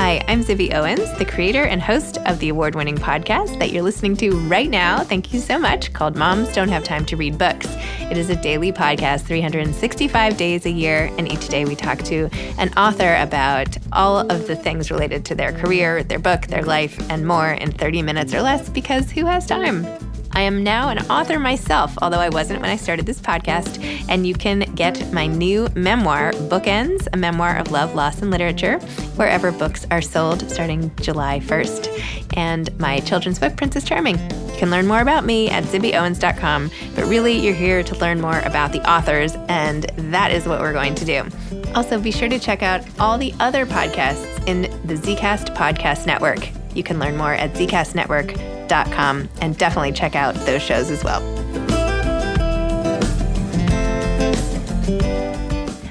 Hi, I'm Zibby Owens, the creator and host of the award-winning podcast that you're listening to right now. Thank you so much, called Moms Don't Have Time to Read Books. It is a daily podcast, 365 days a year, and each day we talk to an author about all of the things related to their career, their book, their life, and more in 30 minutes or less, because who has time? I am now an author myself, although I wasn't when I started this podcast, and you can get my new memoir, Bookends, a memoir of love, loss, and literature, wherever books are sold starting July 1st, and my children's book, Princess Charming. You can learn more about me at zibbyowens.com, but really you're here to learn more about the authors, and that is what we're going to do. Also, be sure to check out all the other podcasts in the Zcast Podcast Network. You can learn more at zcastnetwork.com and definitely check out those shows as well.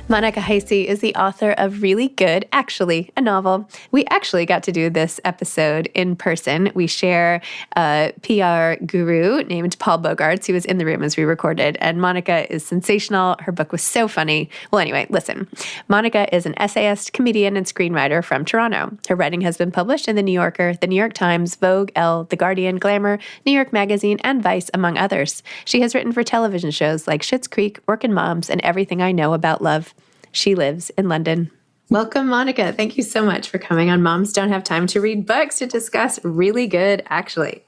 Monica Heisey is the author of Really Good, Actually, a novel. We actually got to do this episode in person. We share a PR guru named Paul Bogarts, who was in the room as we recorded, and Monica is sensational. Her book was so funny. Well, anyway, listen. Monica is an essayist, comedian, and screenwriter from Toronto. Her writing has been published in The New Yorker, The New York Times, Vogue, Elle, The Guardian, Glamour, New York Magazine, and Vice, among others. She has written for television shows like Schitt's Creek, Workin' Moms, and Everything I Know About Love. She lives in London. Welcome, Monica. Thank you so much for coming on Moms Don't Have Time to Read Books to discuss Really Good, Actually.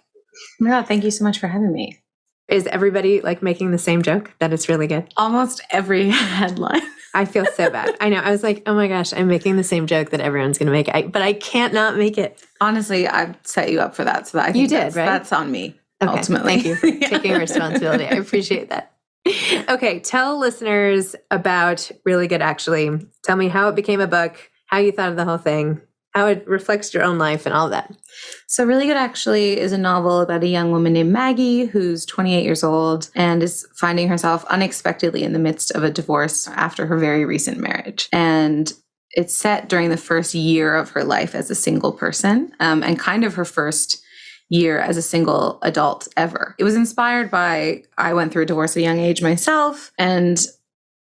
No, thank you so much for having me. Is everybody like making the same joke that it's really good? Almost every headline. I feel so bad. I know. I was like, oh my gosh, I'm making the same joke that everyone's going to make, but I can't not make it. Honestly, I set you up for that. So that I think you did, right? That's on me, okay. Ultimately. Thank you for taking responsibility. I appreciate that. Okay, tell listeners about Really Good, Actually. Tell me how it became a book, how you thought of the whole thing, how it reflects your own life and all of that. So Really Good, Actually is a novel about a young woman named Maggie who's 28 years old and is finding herself unexpectedly in the midst of a divorce after her very recent marriage. And it's set during the first year of her life as a single person, and kind of her first year as a single adult ever. It was inspired by, I went through a divorce at a young age myself, and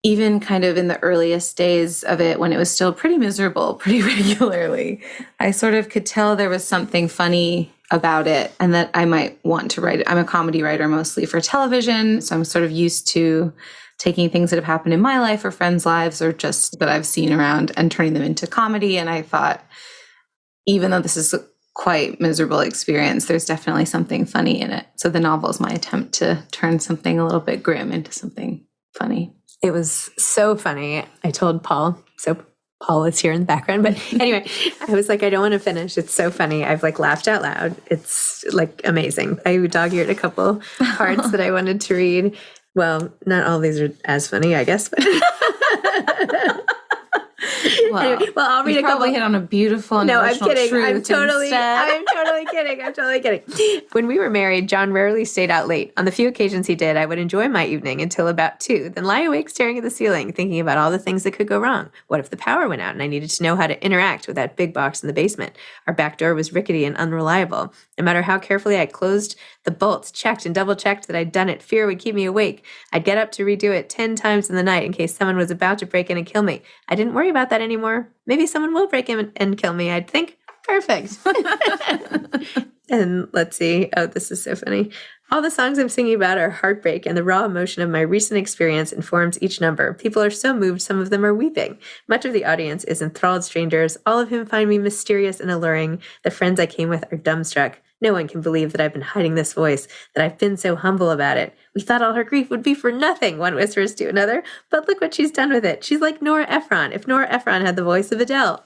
even kind of in the earliest days of it, when it was still pretty miserable, pretty regularly, I sort of could tell there was something funny about it and that I might want to write it. I'm a comedy writer mostly for television, so I'm sort of used to taking things that have happened in my life or friends' lives or just that I've seen around and turning them into comedy. And I thought, even though this is quite miserable experience, there's definitely something funny in it. So the novel is my attempt to turn something a little bit grim into something funny. It was so funny. I told Paul, so Paul is here in the background, but anyway, I was like, I don't want to finish. It's so funny. I've like laughed out loud. It's like amazing. I dog-eared a couple parts that I wanted to read. Well, not all of these are as funny, I guess, but Wow. Anyway, well, I'll read you a couple. Probably hit on a beautiful and emotional truth I'm totally instead. kidding. When we were married, John rarely stayed out late. On the few occasions he did, I would enjoy my evening until about 2, then lie awake staring at the ceiling, thinking about all the things that could go wrong. What if the power went out and I needed to know how to interact with that big box in the basement? Our back door was rickety and unreliable. No matter how carefully I closed the bolts, checked and double-checked that I'd done it, fear would keep me awake. I'd get up to redo it 10 times in the night in case someone was about to break in and kill me. I didn't worry about that anymore. Maybe someone will break in and kill me, I'd think. Perfect. And let's see. Oh, this is so funny. All the songs I'm singing about are heartbreak, and the raw emotion of my recent experience informs each number. People are so moved, some of them are weeping. Much of the audience is enthralled strangers, all of whom find me mysterious and alluring. The friends I came with are dumbstruck. No one can believe that I've been hiding this voice, that I've been so humble about it. We thought all her grief would be for nothing, one whispers to another, but look what she's done with it. She's like Nora Ephron, if Nora Ephron had the voice of Adele.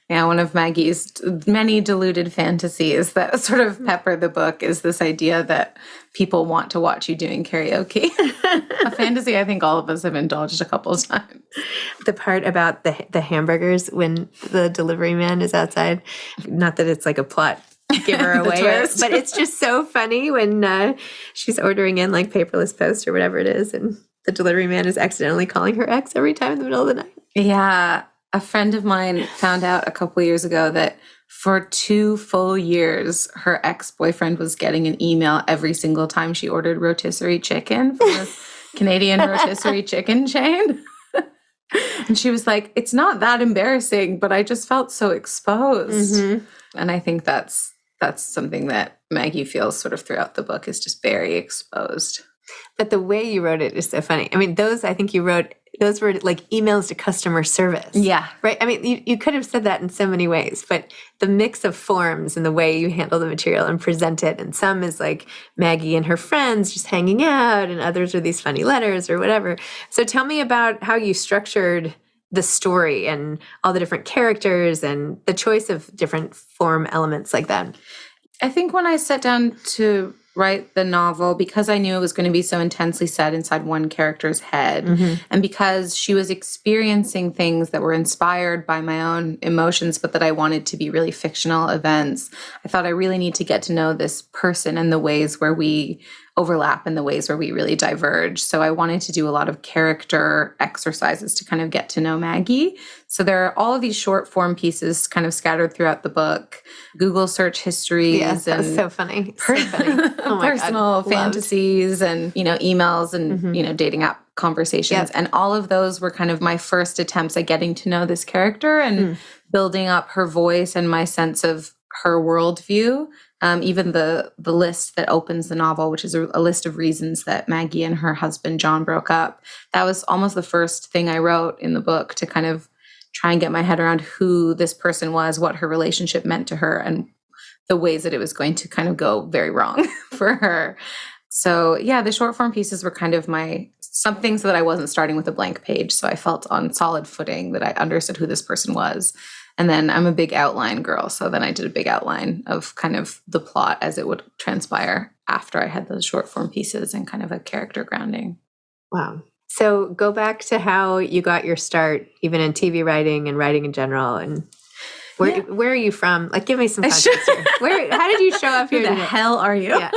Yeah, one of Maggie's many deluded fantasies that sort of pepper the book is this idea that people want to watch you doing karaoke. A fantasy I think all of us have indulged a couple of times. The part about the hamburgers when the delivery man is outside, not that it's like a plot giver away, but it's just so funny when she's ordering in like paperless post or whatever it is, and the delivery man is accidentally calling her ex every time in the middle of the night. Yeah. A friend of mine found out a couple years ago that for 2 full years, her ex-boyfriend was getting an email every single time she ordered rotisserie chicken from this Canadian rotisserie chicken chain. And she was like, it's not that embarrassing, but I just felt so exposed. Mm-hmm. And I think that's something that Maggie feels sort of throughout the book, is just very exposed. But the way you wrote it is so funny. I mean, I think you wrote, those were like emails to customer service. Yeah. Right? I mean, you could have said that in so many ways, but the mix of forms and the way you handle the material and present it, and some is like Maggie and her friends just hanging out, and others are these funny letters or whatever. So tell me about how you structured the story and all the different characters and the choice of different form elements like that. I think when I sat down to write the novel, because I knew it was going to be so intensely set inside one character's head, and because she was experiencing things that were inspired by my own emotions, but that I wanted to be really fictional events, I thought I really need to get to know this person and the ways where we overlap and the ways where we really diverge. So I wanted to do a lot of character exercises to kind of get to know Maggie. So there are all of these short form pieces kind of scattered throughout the book, Google search histories, Yes, and so funny. So funny. Oh my personal God. fantasies, and, emails and, dating app conversations. Yep. And all of those were kind of my first attempts at getting to know this character and building up her voice and my sense of her worldview. Even the list that opens the novel, which is a list of reasons that Maggie and her husband, John, broke up. That was almost the first thing I wrote in the book, to kind of try and get my head around who this person was, what her relationship meant to her, and the ways that it was going to kind of go very wrong for her. So yeah, the short form pieces were kind of some things that I wasn't starting with a blank page. So I felt on solid footing that I understood who this person was. And then I'm a big outline girl. So then I did a big outline of kind of the plot as it would transpire after I had those short form pieces and kind of a character grounding. Wow. So go back to how you got your start, even in TV writing and writing in general. And where are you from? Like, give me some context here. How did you show up here? Who the hell are you? Yeah.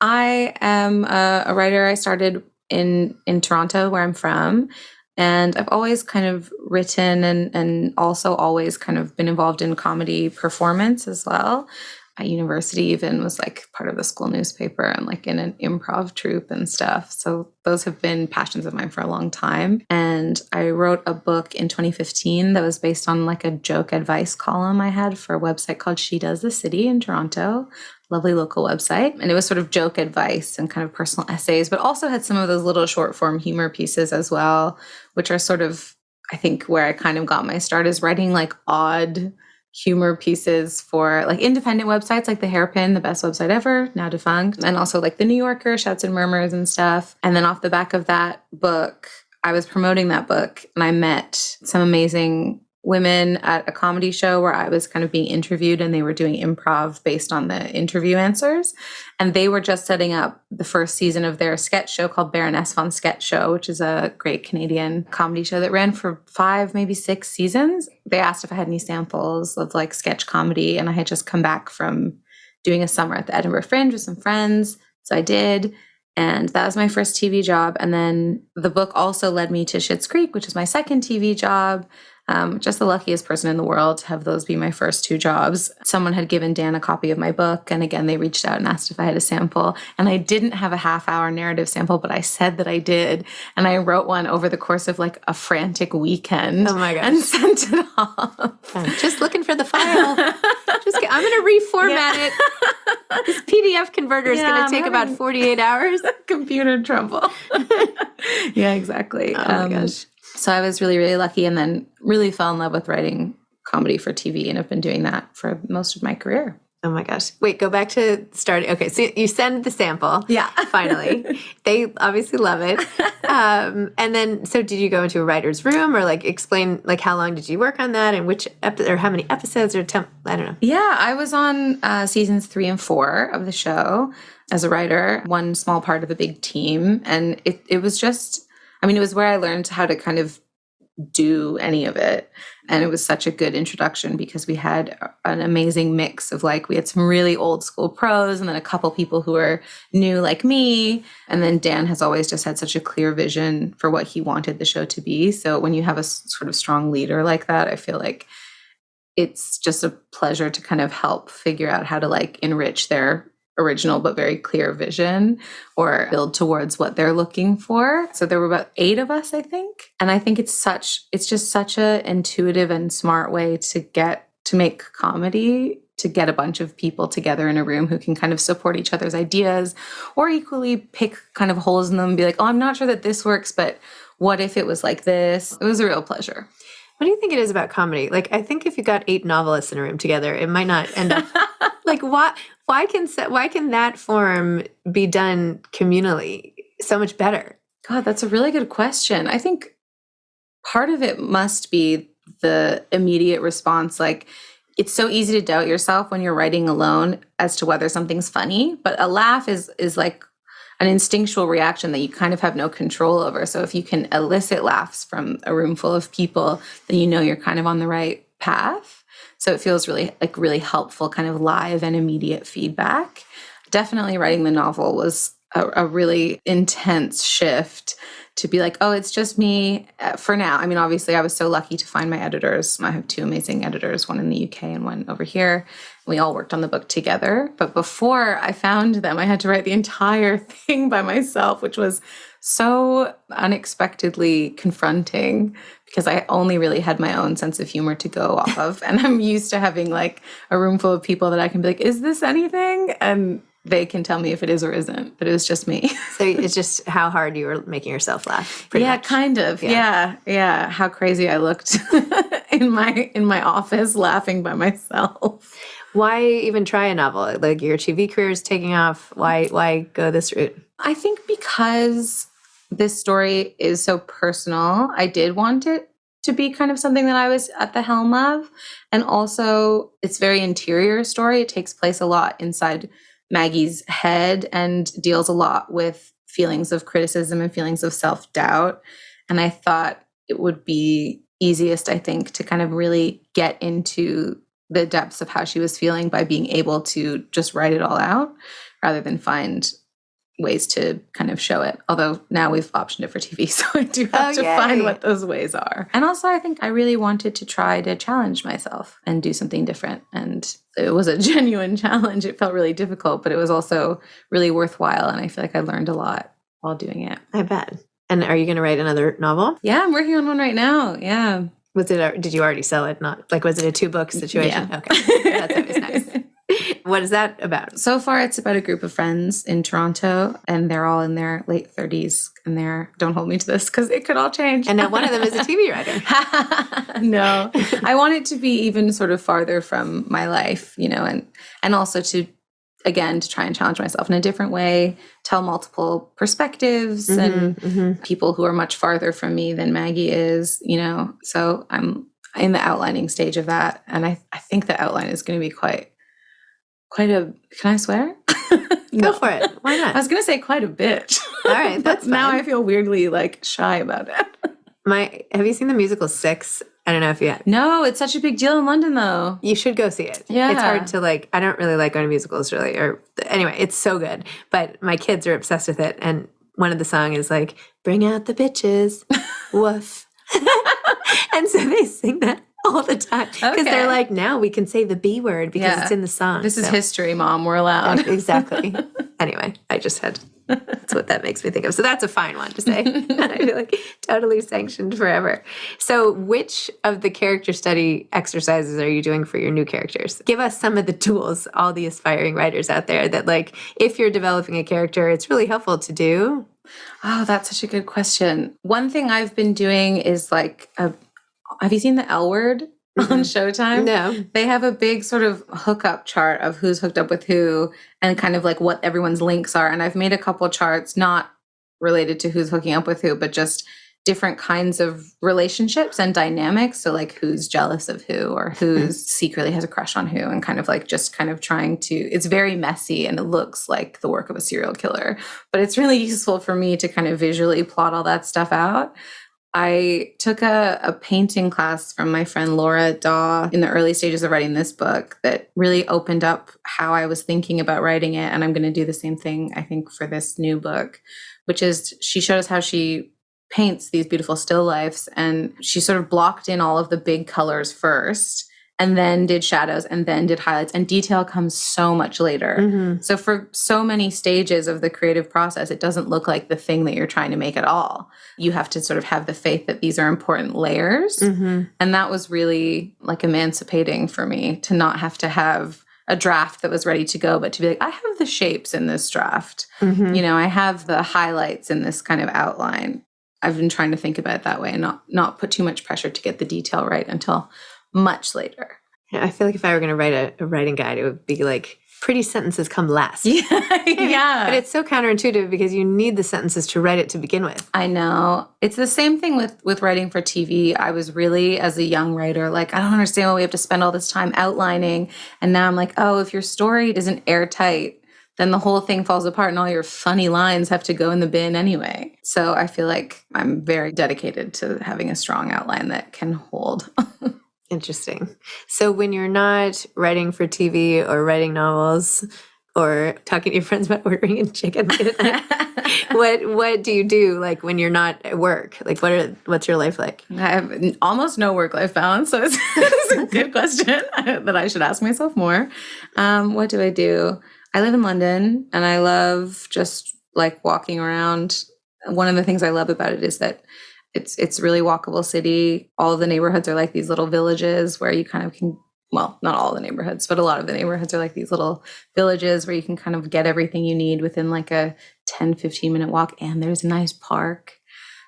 I am a writer. I started in Toronto, where I'm from. And I've always kind of written and also always kind of been involved in comedy performance as well. At university, even was like part of the school newspaper and like in an improv troupe and stuff. So those have been passions of mine for a long time. And I wrote a book in 2015 that was based on like a joke advice column I had for a website called She Does the City in Toronto. Lovely local website. And it was sort of joke advice and kind of personal essays, but also had some of those little short form humor pieces as well, which are sort of, I think, where I kind of got my start, is writing like odd humor pieces for like independent websites like The Hairpin, the best website ever, now defunct, and also like The New Yorker, Shouts and Murmurs and stuff. And then off the back of that book, I was promoting that book and I met some amazing women at a comedy show where I was kind of being interviewed, and they were doing improv based on the interview answers. And they were just setting up the first season of their sketch show called Baroness von Sketch Show, which is a great Canadian comedy show that ran for 5, maybe 6 seasons. They asked if I had any samples of like sketch comedy, and I had just come back from doing a summer at the Edinburgh Fringe with some friends. So I did. And that was my first TV job. And then the book also led me to Schitt's Creek, which is my second TV job. Just the luckiest person in the world to have those be my first 2 jobs. Someone had given Dan a copy of my book, and again, they reached out and asked if I had a sample. And I didn't have a half-hour narrative sample, but I said that I did. And I wrote one over the course of like a frantic weekend. Oh my gosh. And sent it off. Just looking for the file. I'm going to reformat it. This PDF converter is going to take about 48 hours. Computer trouble. Yeah, exactly. Oh my gosh. So I was really, really lucky, and then really fell in love with writing comedy for TV, and have been doing that for most of my career. Oh my gosh. Wait, go back to starting. Okay, so you send the sample. Yeah. Finally. They obviously love it. And then, so did you go into a writer's room, or like explain, like how long did you work on that, and or how many episodes, or I don't know. Yeah, I was on seasons 3 and 4 of the show as a writer, one small part of a big team. And it was just, it was where I learned how to kind of do any of it. And it was such a good introduction, because we had an amazing mix of we had some really old school pros, and then a couple people who were new like me. And then Dan has always just had such a clear vision for what he wanted the show to be. So when you have a sort of strong leader like that, I feel like it's just a pleasure to kind of help figure out how to enrich their original but very clear vision or build towards what they're looking for. So there were about 8 of us, I think. And I think it's just such a intuitive and smart way to make comedy, to get a bunch of people together in a room who can kind of support each other's ideas or equally pick kind of holes in them and be like, oh, I'm not sure that this works, but what if it was like this? It was a real pleasure. What do you think it is about comedy? Like, I think if you got 8 novelists in a room together, it might not end up like why can that form be done communally so much better? God, that's a really good question. I think part of it must be the immediate response. Like, it's so easy to doubt yourself when you're writing alone as to whether something's funny, but a laugh is like an instinctual reaction that you kind of have no control over. So if you can elicit laughs from a room full of people, then you know you're kind of on the right path. So it feels really helpful, kind of live and immediate feedback. Definitely writing the novel was a really intense shift to be like, oh, it's just me for now. I mean, obviously, I was so lucky to find my editors. I have 2 amazing editors, one in the UK and one over here. We all worked on the book together. But before I found them, I had to write the entire thing by myself, which was so unexpectedly confronting because I only really had my own sense of humor to go off of. And I'm used to having like a room full of people that I can be like, is this anything? And they can tell me if it is or isn't, but it was just me. So it's just how hard you were making yourself laugh. Yeah, much. Kind of. Yeah. How crazy I looked in my office laughing by myself. Why even try a novel? Like, your TV career is taking off. Why go this route? I think because this story is so personal, I did want it to be kind of something that I was at the helm of. And also, it's very interior story. It takes place a lot inside Maggie's head and deals a lot with feelings of criticism and feelings of self-doubt. And I thought it would be easiest, I think, to kind of really get into the depths of how she was feeling by being able to just write it all out rather than find ways to kind of show it. Although now we've optioned it for TV, so I do have to find what those ways are. And also, I think I really wanted to try to challenge myself and do something different. And it was a genuine challenge. It felt really difficult, but it was also really worthwhile. And I feel like I learned a lot while doing it. I bet. And are you going to write another novel? Yeah, I'm working on one right now. Yeah. Did you already sell it? Not like, was it a 2-book situation? Yeah. Okay. That's always nice. What is that about? So far, it's about a group of friends in Toronto, and they're all in their late 30s, and don't hold me to this because it could all change. And now one of them is a TV writer. No, I want it to be even sort of farther from my life, and also to try and challenge myself in a different way, tell multiple perspectives and people who are much farther from me than Maggie is, So I'm in the outlining stage of that, and I think the outline is going to be quite a, can I swear? Go for it. Why not? I was going to say quite a bitch. All right. That's now fine. I feel weirdly shy about it. Have you seen the musical 6? I don't know if you have. No, it's such a big deal in London though. You should go see it. Yeah. It's hard to I don't really like going to musicals really, anyway, it's so good. But my kids are obsessed with it. And one of the songs is like, bring out the bitches. Woof. And so they sing that all the time because they're like, now we can say the B word because it's in the song. This is history, Mom. We're allowed. Exactly. Anyway, that's what that makes me think of. So that's a fine one to say. I feel like totally sanctioned forever. So which of the character study exercises are you doing for your new characters? Give us some of the tools, all the aspiring writers out there that if you're developing a character, it's really helpful to do. Oh, that's such a good question. One thing I've been doing is have you seen the L Word on Showtime? No. They have a big sort of hookup chart of who's hooked up with who and kind of what everyone's links are. And I've made a couple charts, not related to who's hooking up with who, but just different kinds of relationships and dynamics. So who's jealous of who or who's secretly has a crush on who and kind of trying to, it's very messy and it looks like the work of a serial killer, but it's really useful for me to kind of visually plot all that stuff out. I took a painting class from my friend Laura Daw in the early stages of writing this book that really opened up how I was thinking about writing it. And I'm going to do the same thing, I think, for this new book, which is she showed us how she paints these beautiful still lifes. And she sort of blocked in all of the big colors first and then did shadows and then did highlights, and detail comes so much later. So for so many stages of the creative process, it doesn't look like the thing that you're trying to make at all. You have to sort of have the faith that these are important layers. And that was really like emancipating for me, to not have to have a draft that was ready to go, but to be like, I have the shapes in this draft. You know, I have the highlights in this kind of outline. I've been trying to think about it that way and not put too much pressure to get the detail right until much later. Yeah, I feel like if I were going to write a writing guide, it would be like pretty sentences come last. Yeah. But it's so counterintuitive because you need the sentences to write it to begin with. I know. It's the same thing with writing for TV. I was really, as a young writer, like, I don't understand why we have to spend all this time outlining. And now I'm like, oh, if your story isn't airtight, then the whole thing falls apart and all your funny lines have to go in the bin anyway. So I feel like I'm very dedicated to having a strong outline that can hold. Interesting. So when you're not writing for TV or writing novels or talking to your friends about ordering a chicken late at night, what do you do like when you're not at work? Like what's your life like? I have almost no work-life balance, so it's a good question that I should ask myself more. What do I do? I live in London and I love just like walking around. One of the things I love about it is that it's really walkable city. All of the neighborhoods are like these little villages where you kind of can, well, not all the neighborhoods, but a lot of the neighborhoods are like these little villages where you can kind of get everything you need within like a 10, 15-minute walk. And there's a nice park.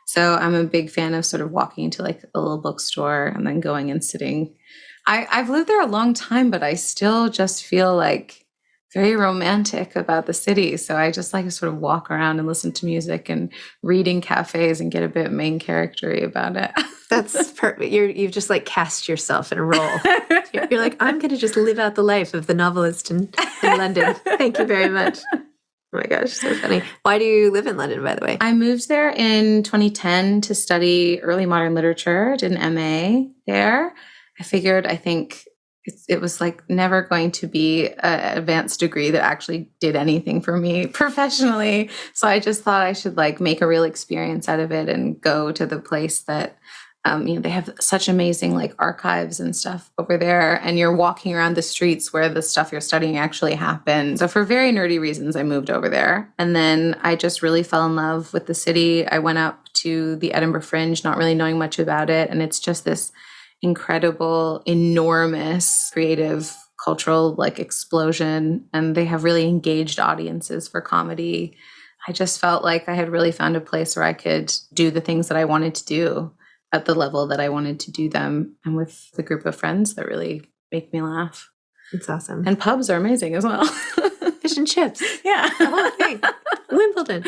So I'm a big fan of sort of walking into like a little bookstore and then going and sitting. I've lived there a long time, but I still just feel like very romantic about the city. So I just like to sort of walk around and listen to music and read in cafes and get a bit main character-y about it. That's perfect. You've just like cast yourself in a role. You're like, I'm going to just live out the life of the novelist in London. Thank you very much. Oh my gosh, so funny. Why do you live in London, by the way? I moved there in 2010 to study early modern literature, did an MA there. I think it was like never going to be an advanced degree that actually did anything for me professionally. So I just thought I should like make a real experience out of it and go to the place that, they have such amazing like archives and stuff over there. And you're walking around the streets where the stuff you're studying actually happened. So for very nerdy reasons, I moved over there. And then I just really fell in love with the city. I went up to the Edinburgh Fringe, not really knowing much about it. And it's just this incredible, enormous, creative, cultural like explosion. And they have really engaged audiences for comedy. I just felt like I had really found a place where I could do the things that I wanted to do at the level that I wanted to do them, and with a group of friends that really make me laugh. It's awesome. And pubs are amazing as well. Fish and chips. Yeah. The whole thing. Wimbledon.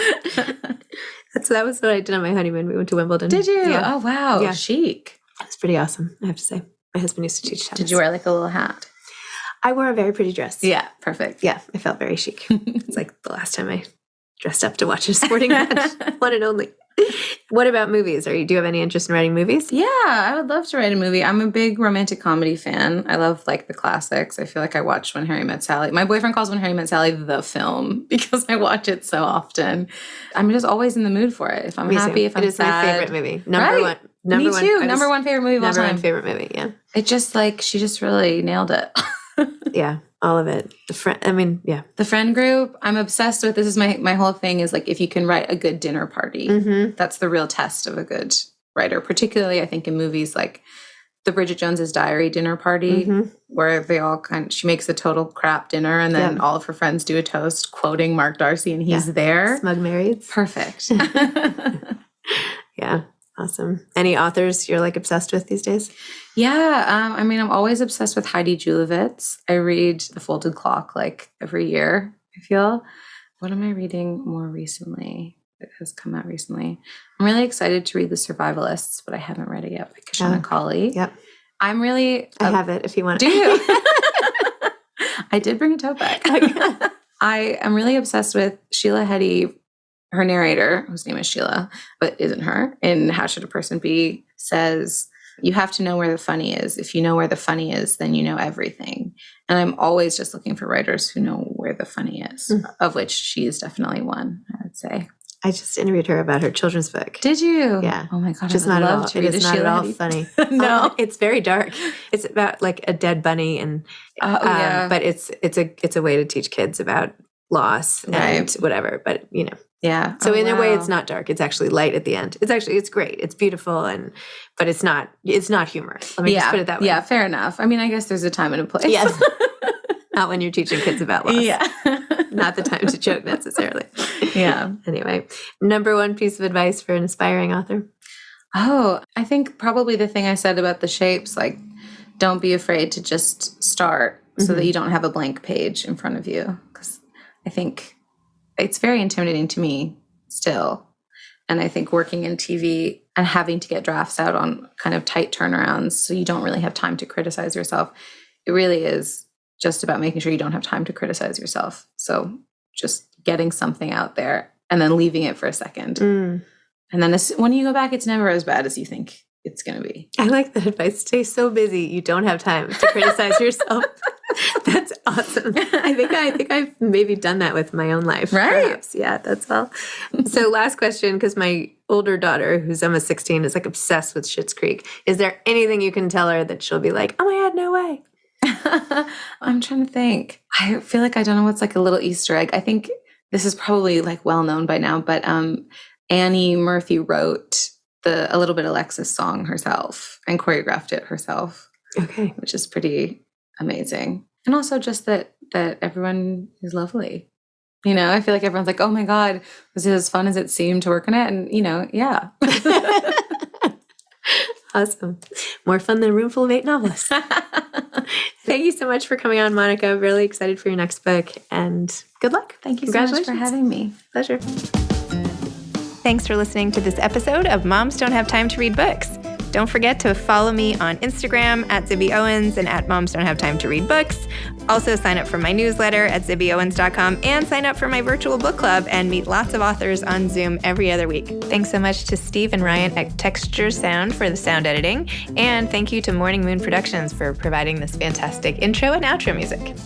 That was what I did on my honeymoon. We went to Wimbledon. Did you? Yeah. Oh, wow. Yeah. Chic. It was pretty awesome, I have to say. My husband used to teach tennis. Did you wear like a little hat? I wore a very pretty dress. Yeah, perfect. Yeah, I felt very chic. It's like the last time I dressed up to watch a sporting match. One and only. What about movies? Do you have any interest in writing movies? Yeah, I would love to write a movie. I'm a big romantic comedy fan. I love like the classics. I feel like I watched When Harry Met Sally. My boyfriend calls When Harry Met Sally the film because I watch it so often. I'm just always in the mood for it. If I'm happy, if I'm sad. It is my favorite movie. Number one. Me too. Number one favorite movie of all time. Number one favorite movie, yeah. It just like, she just really nailed it. Yeah, all of it. The friend group, I'm obsessed with. This is my whole thing is like, if you can write a good dinner party, that's the real test of a good writer. Particularly, I think in movies like the Bridget Jones's Diary dinner party, where they all she makes a total crap dinner, and then all of her friends do a toast quoting Mark Darcy, and he's there. Smug Marrieds. Perfect. Yeah. Awesome. Any authors you're like obsessed with these days? Yeah. I'm always obsessed with Heidi Julavits. I read The Folded Clock like every year, I feel. What am I reading more recently that has come out recently? I'm really excited to read The Survivalists, but I haven't read it yet by Kashana Cauley. Yep. I'm really... I have it if you want it. Do you? I did bring a tote bag. I am really obsessed with Sheila Heti. Her narrator, whose name is Sheila, but isn't her, in How Should a Person Be, says, you have to know where the funny is. If you know where the funny is, then you know everything. And I'm always just looking for writers who know where the funny is, of which she is definitely one, I would say. I just interviewed her about her children's book. Did you? Yeah. Oh my God, Just I would not at love all. to It read is a not at Sheila all Heti. funny. No. It's very dark. It's about like a dead bunny, and yeah. but it's a way to teach kids about loss and whatever. But Yeah. So in a way, it's not dark. It's actually light at the end. It's great. It's beautiful, but it's not humor. Let me just put it that way. Yeah, fair enough. I mean, I guess there's a time and a place. Yes. Not when you're teaching kids about loss. Yeah. Not the time to joke necessarily. Yeah. Anyway, number one piece of advice for an aspiring author? Oh, I think probably the thing I said about the shapes, like don't be afraid to just start so that you don't have a blank page in front of you. Because I think it's very intimidating to me still. And I think working in TV and having to get drafts out on kind of tight turnarounds so you don't really have time to criticize yourself, it really is just about making sure you don't have time to criticize yourself. So just getting something out there and then leaving it for a second. And then when you go back, it's never as bad as you think it's going to be. I like that advice. Stay so busy you don't have time to criticize yourself. That's awesome. I think I've maybe done that with my own life. Right. Perhaps. Yeah, that's all. So last question, because my older daughter, who's almost 16, is like obsessed with Schitt's Creek. Is there anything you can tell her that she'll be like, oh my God, no way? I'm trying to think. I feel like I don't know what's like a little Easter egg. I think this is probably like well known by now, but Annie Murphy wrote a Little Bit Alexis song herself and choreographed it herself. Okay. Which is pretty amazing. And also just that everyone is lovely. I feel like everyone's like, oh my God, was it as fun as it seemed to work on it? And, yeah. Awesome. More fun than a room full of 8 novelists. Thank you so much for coming on, Monica. Really excited for your next book, and good luck. Thank you so much for having me. Pleasure. Thanks for listening to this episode of Moms Don't Have Time to Read Books. Don't forget to follow me on Instagram at Zibby Owens and at Moms Don't Have Time to Read Books. Also sign up for my newsletter at zibbyowens.com and sign up for my virtual book club and meet lots of authors on Zoom every other week. Thanks so much to Steve and Ryan at Texture Sound for the sound editing. And thank you to Morning Moon Productions for providing this fantastic intro and outro music.